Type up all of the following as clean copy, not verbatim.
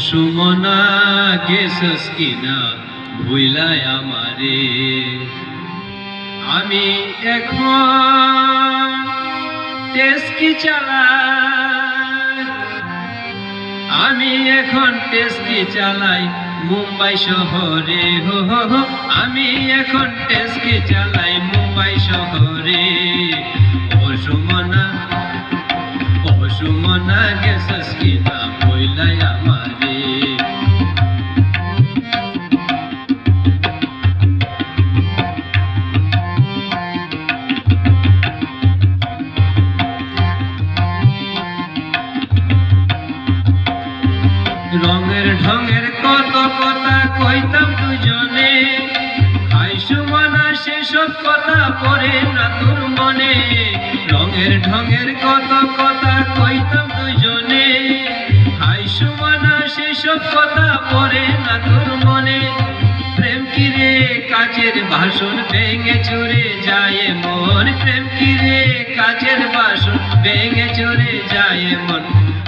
সুমনা গেছস কিনা ভুইলাই আমারে। আমি এখন টেস্কি চালাই, আমি এখন টেস্কি চালাই মুম্বাই শহরে। হো হো হো, আমি এখন টেস্কি চালাই মুম্বাই শহরে। ও সুমনা গেছস কিনা ভুইলাই আমারে। রঙের ঢঙের কত কথা কইতাম দুজনে, হাই সুমনা সেসব কথা পড়ে না তোর মনে। রঙের ঢঙের কত কথা কইতাম দুজনে, হাই সুমনা সেসব কথা পড়ে না তোর মনে। প্রেম কিরে কাচের বাসন ভেঙে চুরে যায় মন, প্রেম কিরে কাচের বাসন ভেঙে চুরে যায় মন।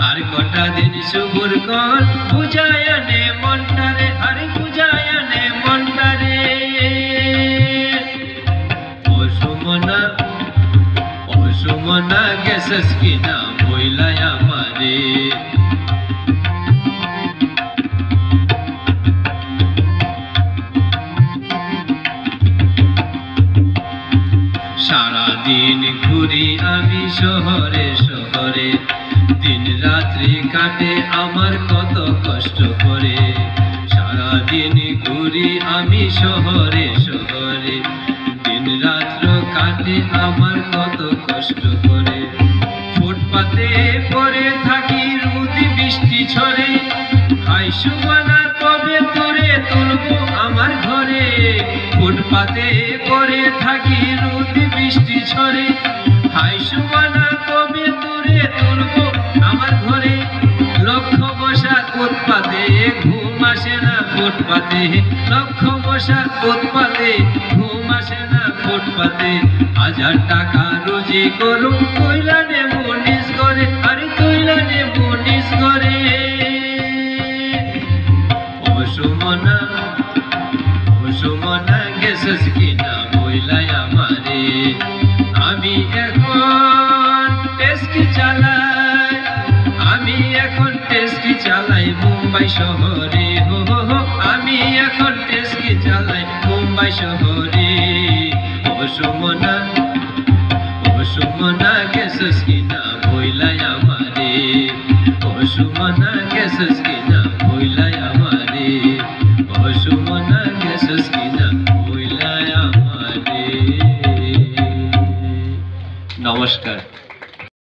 আর কটা দিন সুবুর কর বুঝায় নে মনটারে, আরে বুঝায় নে মনটারে। ও সুমনা গেছস কিনা ভুইলাই আমারে। সারাদিন ঘুরি আমি শহরে শহরে, দিন রাত্রি কাটে আমার কত কষ্ট করে। সারাদিন ঘুরি আমি শহরে শহরে, দিন রাত্র কাটে আমার কত কষ্ট করে। ফুটপাতে পরে থাকি রুদি বৃষ্টি ঝরে, হাই সুমনা কবে তোরে তুলবো আমার ঘরে। ফুটপাতে পরে থাকি রুদি বৃষ্টি ঝরে, হাই সুমনা কবে তোরে তুলবো আমার ঘরে। লক্ষ বসা ফুটপাতে ঘুম আসে না ফুটপাতে, লক্ষ বসা ফুটপাতে ঘুম আসে না ফুটপাতে। 1000 টাকা রোজি করুম কইলা নেব নিজ করে, আরে কইলা নেব নিজ করে। ও সুমনা গেছস কিনা ভুইলাই আমারে। আমি এখন টেস্কি চালাই, আমি এখন টেস্কি চালাই মুম্বাই শহরে। হো হো হো, আমি এখন টেস্কি চালাই মুম্বাই শহরে। ও সুমনা গেছস কিনা ভুইলাই আমারে। ও সুমনা গেছস কিনা ভুইলাই আমারে। ও সুমনা গেছস কিনা ভুইলাই আমারে। নমস্কার।